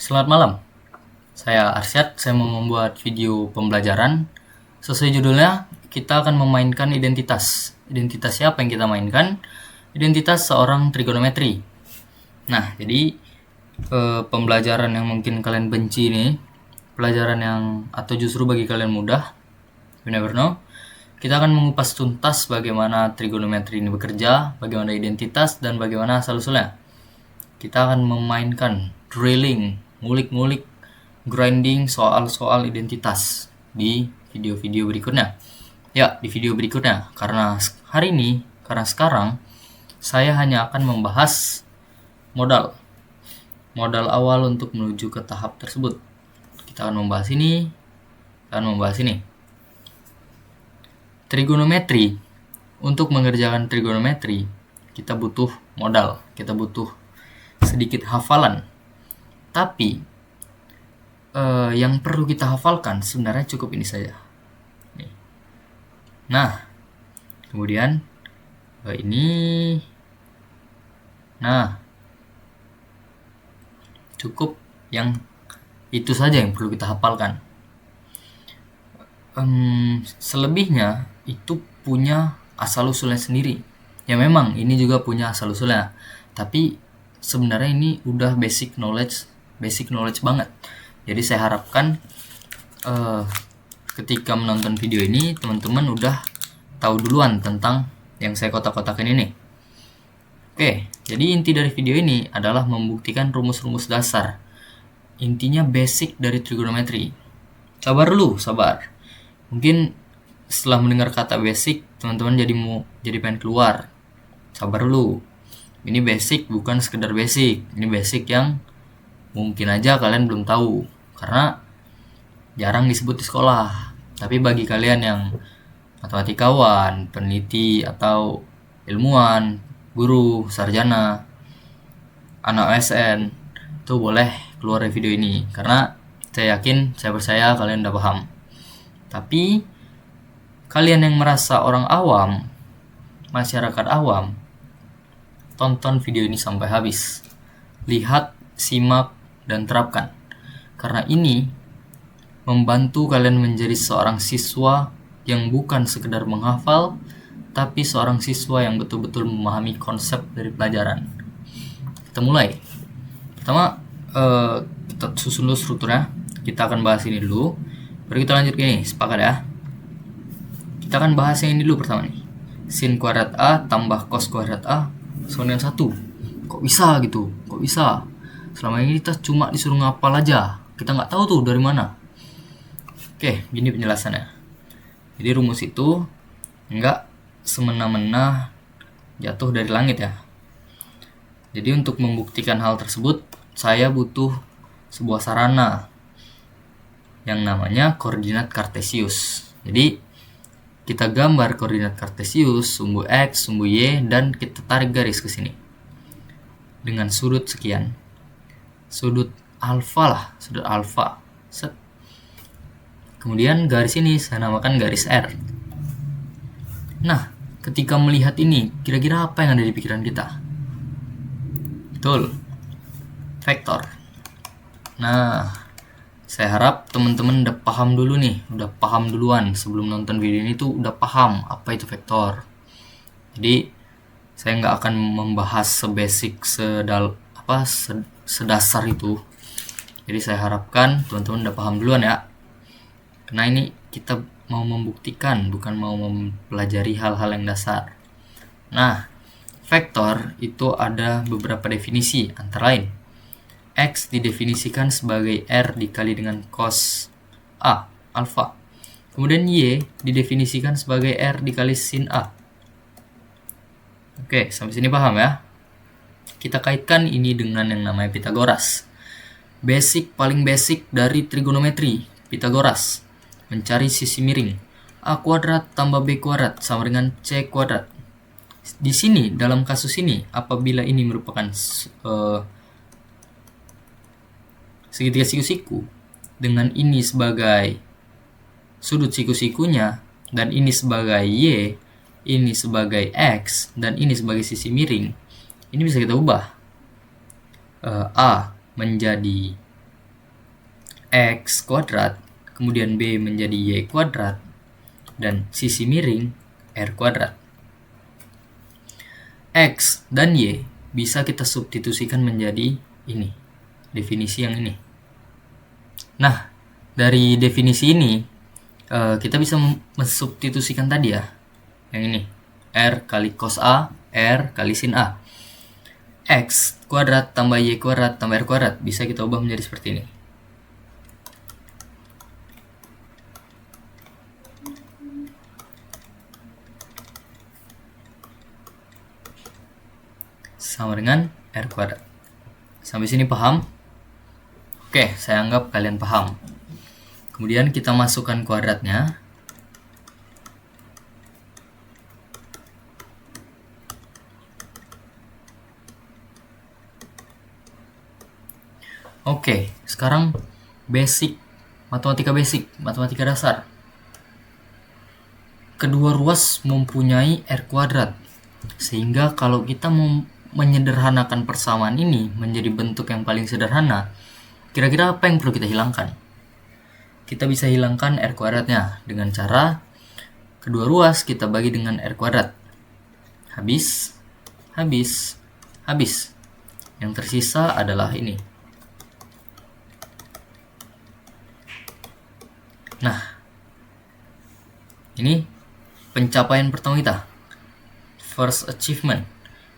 Selamat malam, saya Arsyad. Saya mau membuat video pembelajaran. Sesuai judulnya, kita akan memainkan identitas. Identitas siapa yang kita mainkan? Identitas seorang trigonometri. Nah, jadi pembelajaran yang mungkin kalian benci ini, pelajaran yang atau justru bagi kalian mudah, you never know. Kita akan mengupas tuntas bagaimana trigonometri ini bekerja, bagaimana identitas, dan bagaimana asal-usulnya. Kita akan memainkan drilling, ngulik-ngulik, grinding soal-soal identitas di video-video berikutnya. Ya, di video berikutnya. Karena sekarang, saya hanya akan membahas modal awal untuk menuju ke tahap tersebut. Kita akan membahas ini, Trigonometri. Untuk mengerjakan trigonometri, kita butuh modal, kita butuh sedikit hafalan. Tapi yang perlu kita hafalkan sebenarnya cukup ini saja. Nah, kemudian ini. Nah, cukup yang itu saja yang perlu kita hafalkan. Selebihnya itu punya asal-usulnya sendiri. Ya memang ini juga punya asal-usulnya. Tapi sebenarnya ini udah basic knowledge banget. Jadi saya harapkan ketika menonton video ini teman-teman udah tahu duluan tentang yang saya kotak-kotakin ini. Oke, jadi inti dari video ini adalah membuktikan rumus-rumus dasar. Intinya basic dari trigonometri. Sabar dulu, sabar. Mungkin setelah mendengar kata basic, teman-teman jadi pengen keluar. Sabar dulu. Ini basic bukan sekedar basic. Ini basic yang mungkin aja kalian belum tahu karena jarang disebut di sekolah. Tapi bagi kalian yang matematikawan, peneliti atau ilmuwan, guru, sarjana, anak OSN, itu boleh keluar dari video ini karena saya percaya kalian udah paham. Tapi kalian yang merasa orang awam, masyarakat awam, tonton video ini sampai habis. Lihat, simak, dan terapkan. Karena ini membantu kalian menjadi seorang siswa yang bukan sekedar menghafal, tapi seorang siswa yang betul-betul memahami konsep dari pelajaran. Kita mulai. Pertama, kita susun dulu strukturnya. Kita akan bahas ini dulu. Baru kita lanjut ke ini, sepakat ya. Kita akan bahas yang ini dulu pertama nih. Sin kuadrat A tambah cos kuadrat A sama dengan 1. Kok bisa gitu? Kok bisa? Selama ini kita cuma disuruh ngapal aja. Kita nggak tahu tuh dari mana. Oke, gini penjelasannya. Jadi rumus itu nggak semena-mena jatuh dari langit ya. Jadi untuk membuktikan hal tersebut, saya butuh sebuah sarana yang namanya koordinat kartesius. Jadi kita gambar koordinat kartesius, sumbu x, sumbu y, dan kita tarik garis ke sini dengan sudut sekian. Sudut alfa. Set. Kemudian garis ini saya namakan garis R. Nah, ketika melihat ini, kira-kira apa yang ada di pikiran kita? Betul, vektor. Nah, saya harap teman-teman udah paham dulu nih, udah paham duluan sebelum nonton video ini tuh udah paham apa itu vektor. Jadi saya nggak akan membahas sedasar itu. Jadi saya harapkan teman-teman udah paham duluan ya. Karena ini kita mau membuktikan, bukan mau mempelajari hal-hal yang dasar. Nah, vektor itu ada beberapa definisi, antara lain X didefinisikan sebagai R dikali dengan cos A, alfa. Kemudian Y didefinisikan sebagai R dikali sin A. Oke, sampai sini paham ya? Kita kaitkan ini dengan yang namanya Pitagoras. Paling basic dari trigonometri, Pitagoras. Mencari sisi miring. A kuadrat tambah B kuadrat sama dengan C kuadrat. Di sini, dalam kasus ini, apabila ini merupakan segitiga siku-siku dengan ini sebagai sudut siku-sikunya dan ini sebagai Y, ini sebagai X dan ini sebagai sisi miring, ini bisa kita ubah A menjadi X kuadrat, kemudian B menjadi Y kuadrat, dan sisi miring R kuadrat. X dan Y bisa kita substitusikan menjadi ini, definisi yang ini. Nah, dari definisi ini kita bisa mensubstitusikan tadi ya, yang ini, R kali cos A, R kali sin A. X kuadrat tambah Y kuadrat tambah R kuadrat bisa kita ubah menjadi seperti ini. Sama dengan R kuadrat. Sampai sini paham? Oke, saya anggap kalian paham. Kemudian kita masukkan kuadratnya. Oke, sekarang basic, matematika dasar. Kedua ruas mempunyai R kuadrat, sehingga kalau kita mau menyederhanakan persamaan ini menjadi bentuk yang paling sederhana, kira-kira apa yang perlu kita hilangkan? Kita bisa hilangkan R kuadratnya dengan cara kedua ruas kita bagi dengan R kuadrat. Habis. Yang tersisa adalah ini. Nah, ini pencapaian pertama kita. First achievement.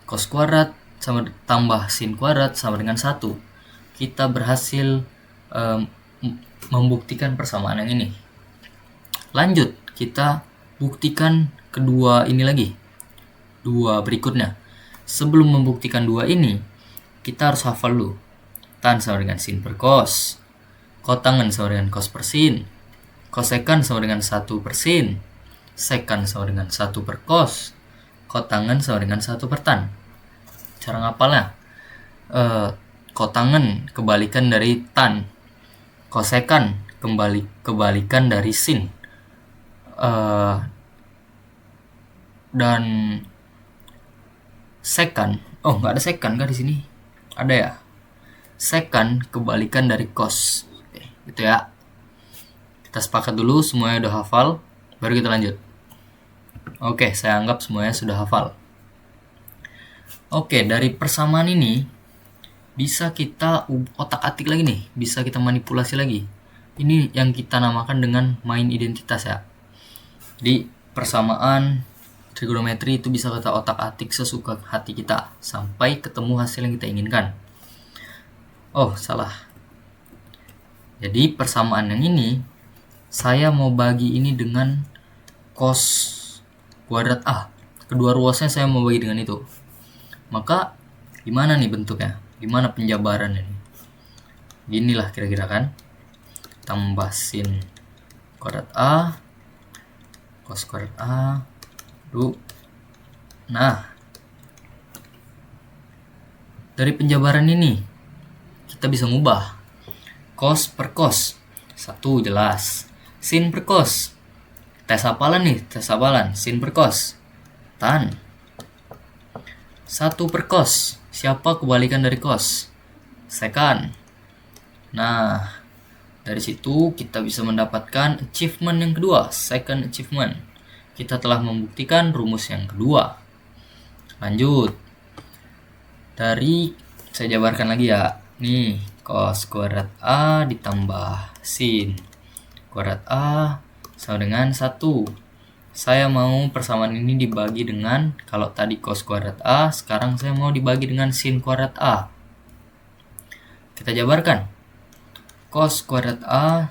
Cos kuadrat sama tambah sin kuadrat sama dengan 1. Kita berhasil membuktikan persamaan yang ini. Lanjut, kita buktikan kedua ini lagi. Dua berikutnya. Sebelum membuktikan dua ini, kita harus hafal dulu. Tan sama dengan sin per cos. Kotangen sama dengan cos per sin. Kosekan sama dengan 1 per sin. Sekan sama dengan 1 per cos. Kotangen sama dengan 1 per tan. Cara ngapalnya, kotangen kebalikan dari tan, kosekan kebalikan dari sin, dan sekan, nggak ada sekan kan di sini? Ada ya? Sekan kebalikan dari cos. Oke, gitu ya. Kita sepakat dulu, semuanya udah hafal, baru kita lanjut. Oke, saya anggap semuanya sudah hafal. Oke, dari persamaan ini bisa kita otak-atik lagi nih, bisa kita manipulasi lagi. Ini yang kita namakan dengan main identitas ya. Di persamaan trigonometri itu bisa kita otak-atik sesuka hati kita sampai ketemu hasil yang kita inginkan. Oh, salah. Jadi persamaan yang ini saya mau bagi ini dengan cos kuadrat A. Kedua ruasnya saya mau bagi dengan itu. Maka gimana nih bentuknya? Gimana penjabaran ini? Ginilah kira-kira kan. Tambah sin kuadrat A, cos kuadrat A. Nah, dari penjabaran ini kita bisa ngubah cos per cos. 1 jelas. Sin per cos. Tes hafalan nih, sin per cos. Tan. 1 per cos. Siapa kebalikan dari cos? Sekan. Nah, dari situ kita bisa mendapatkan achievement yang kedua, second achievement. Kita telah membuktikan rumus yang kedua. Lanjut. Saya jabarkan lagi ya. Nih, cos kuadrat A ditambah sin kuadrat A sama dengan 1. Saya mau persamaan ini dibagi dengan, kalau tadi cos kuadrat A, sekarang saya mau dibagi dengan sin kuadrat A. Kita jabarkan. Cos kuadrat A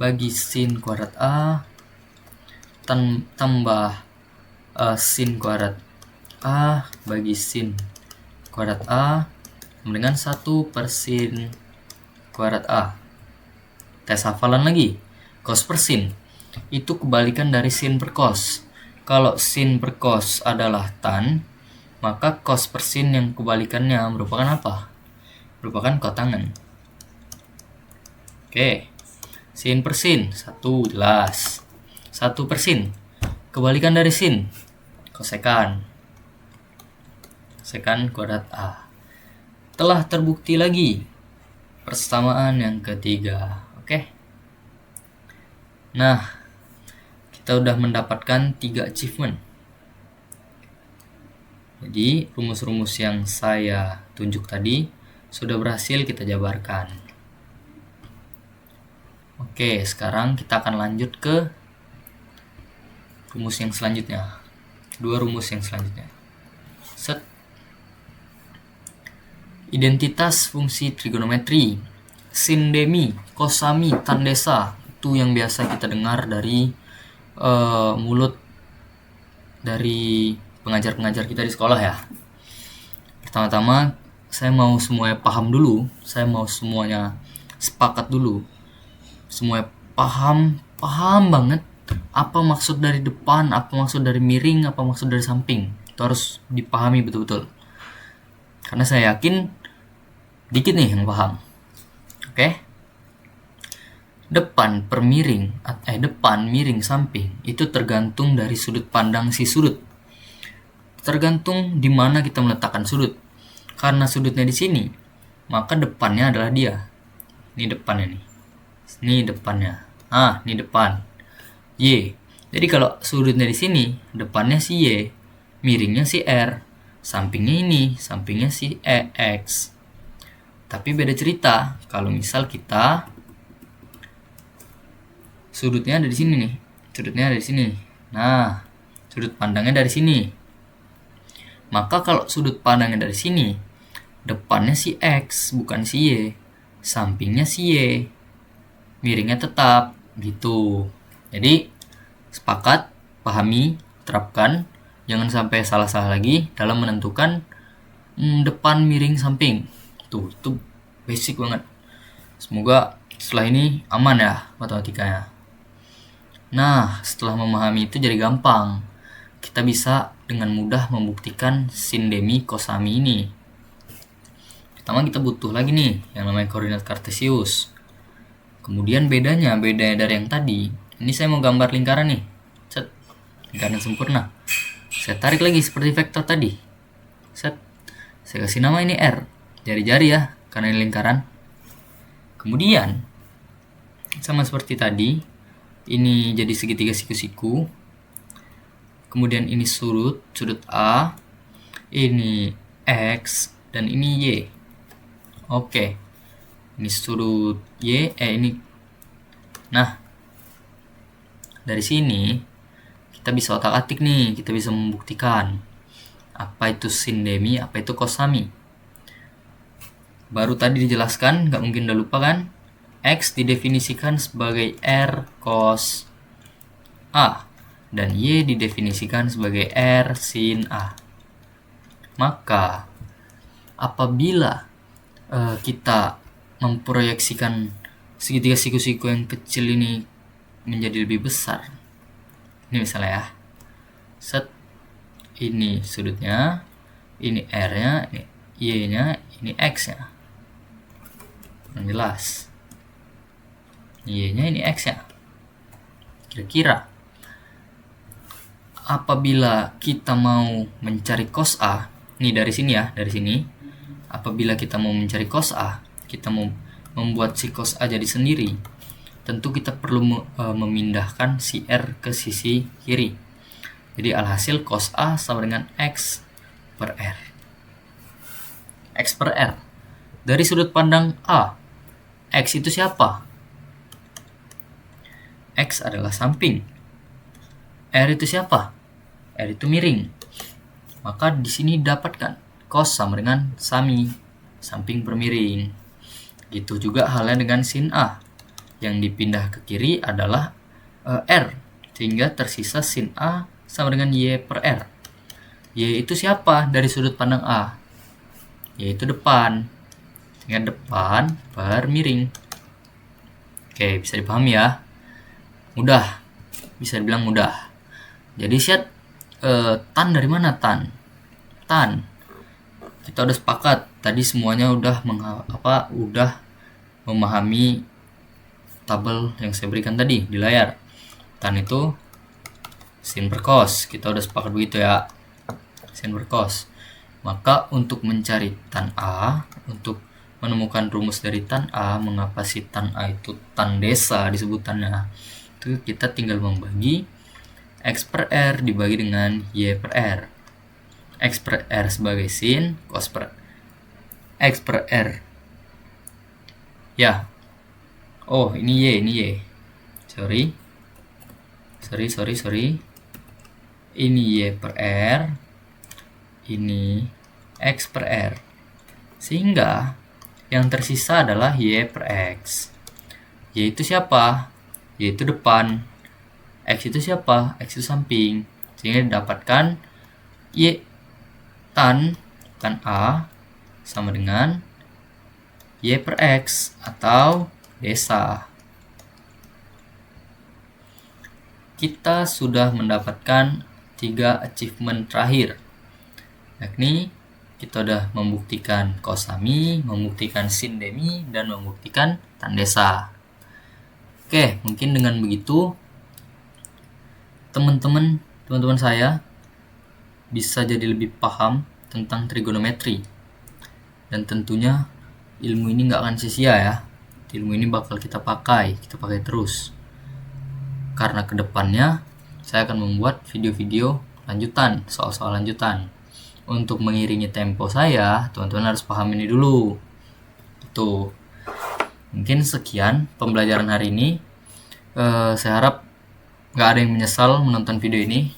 bagi sin kuadrat A tambah sin kuadrat A bagi sin kuadrat A dengan 1 per sin kuadrat A. Tes hafalan lagi. Cos per sin itu kebalikan dari sin per cos. Kalau sin per cos adalah tan, maka cos per sin yang kebalikannya merupakan apa? Merupakan kotangen. Oke. Sin per sin, 1 jelas. 1 per sin. Kebalikan dari sin, kosekan. Kosekan kuadrat A. Telah terbukti lagi persamaan yang ketiga. Oke. Nah, kita udah mendapatkan 3 achievement. Jadi, rumus-rumus yang saya tunjuk tadi sudah berhasil kita jabarkan. Oke, sekarang kita akan lanjut ke rumus yang selanjutnya. 2 rumus yang selanjutnya. Set. Identitas fungsi trigonometri, sindemi, kosami, tandesa, itu yang biasa kita dengar dari mulut dari pengajar-pengajar kita di sekolah ya. Pertama-tama saya mau semuanya paham dulu, saya mau semuanya sepakat dulu, semuanya paham banget apa maksud dari depan, apa maksud dari miring, apa maksud dari samping. Itu harus dipahami betul-betul, karena saya yakin dikit nih yang paham. Oke. Depan miring samping itu tergantung dari sudut pandang si sudut. Tergantung di mana kita meletakkan sudut. Karena sudutnya di sini, maka depannya adalah dia. Ini depannya nih. Ini depannya. Ini depan. Y. Jadi kalau sudutnya di sini, depannya si Y, miringnya si R, sampingnya ini, sampingnya si X. Tapi beda cerita kalau misal kita sudutnya ada di sini nih. Sudutnya ada di sini. Nah, sudut pandangnya dari sini. Maka kalau sudut pandangnya dari sini, depannya si X, bukan si Y. Sampingnya si Y. Miringnya tetap gitu. Jadi, sepakat, pahami, terapkan. Jangan sampai salah-salah lagi dalam menentukan depan miring samping. Tuh, itu basic banget. Semoga setelah ini aman ya matematikanya. Nah, setelah memahami itu jadi gampang. Kita bisa dengan mudah membuktikan sindemi kosami ini. Pertama kita butuh lagi nih yang namanya koordinat kartesius. Kemudian beda dari yang tadi. Ini saya mau gambar lingkaran nih. Set. Lingkaran sempurna. Saya tarik lagi seperti vektor tadi. Set. Saya kasih nama ini R. Jari-jari ya, karena ini lingkaran. Kemudian sama seperti tadi, ini jadi segitiga siku-siku. Kemudian ini sudut A, ini X, dan ini Y. Oke. Ini sudut Y, ini. Nah, dari sini kita bisa otak-atik nih, kita bisa membuktikan apa itu sindemi, apa itu kosami. Baru tadi dijelaskan, nggak mungkin udah lupa kan? X didefinisikan sebagai R cos A dan Y didefinisikan sebagai R sin A. Maka apabila kita memproyeksikan segitiga siku-siku yang kecil ini menjadi lebih besar, ini misalnya ya, set, ini sudutnya, ini R-nya, ini Y-nya, ini X-nya, yang jelas. Y-nya ini X-nya. Kira-kira apabila kita mau mencari cos A, nih dari sini ya, dari sini. Apabila kita mau mencari cos A, kita mau membuat si cos A jadi sendiri, tentu kita perlu memindahkan si R ke sisi kiri. Jadi alhasil cos A sama dengan X per R. X per R. Dari sudut pandang A, X itu siapa? X adalah samping. R itu siapa? R itu miring. Maka di sini dapatkan cos sama dengan sami, samping per miring. Gitu juga halnya dengan sin A. Yang dipindah ke kiri adalah R, sehingga tersisa sin A sama dengan Y per R. Y itu siapa dari sudut pandang A? Y itu depan, sehingga depan per miring. Oke, bisa dipahami ya. Mudah, bisa dibilang mudah. Jadi set tan dari mana tan? Tan. Kita udah sepakat tadi semuanya udah memahami tabel yang saya berikan tadi di layar. Tan itu sin per cos. Kita udah sepakat begitu ya. Sin per cos. Maka untuk mencari tan A, untuk menemukan rumus dari tan A, mengapa si tan A itu tan desa disebutannya, itu kita tinggal membagi X per R dibagi dengan Y per R. X per R sebagai sin, cos per X per R. Ya. Oh, ini Y. Sorry. Ini Y per R. Ini X per R. Sehingga yang tersisa adalah Y per X. Y itu siapa? Y itu depan. X itu siapa? X itu samping. Sehingga didapatkan Y tan A sama dengan Y per X atau desa. Kita sudah mendapatkan 3 achievement terakhir, yakni kita sudah membuktikan kosami, membuktikan sin demi, dan membuktikan tan desa. Oke, mungkin dengan begitu teman-teman saya bisa jadi lebih paham tentang trigonometri. Dan tentunya ilmu ini nggak akan sia-sia ya. Ilmu ini bakal kita pakai terus. Karena kedepannya saya akan membuat video-video lanjutan, soal-soal lanjutan. Untuk mengiringi tempo saya, teman-teman harus paham ini dulu. Tuh. Mungkin sekian pembelajaran hari ini. Saya harap nggak ada yang menyesal menonton video ini.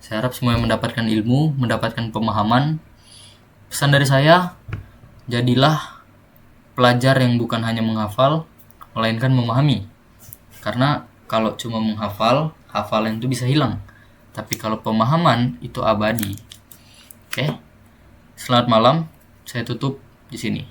Saya harap semuanya mendapatkan ilmu, mendapatkan pemahaman. Pesan dari saya, jadilah pelajar yang bukan hanya menghafal, melainkan memahami. Karena kalau cuma menghafal, hafalan itu bisa hilang. Tapi kalau pemahaman itu abadi. Oke. Selamat malam. Saya tutup di sini.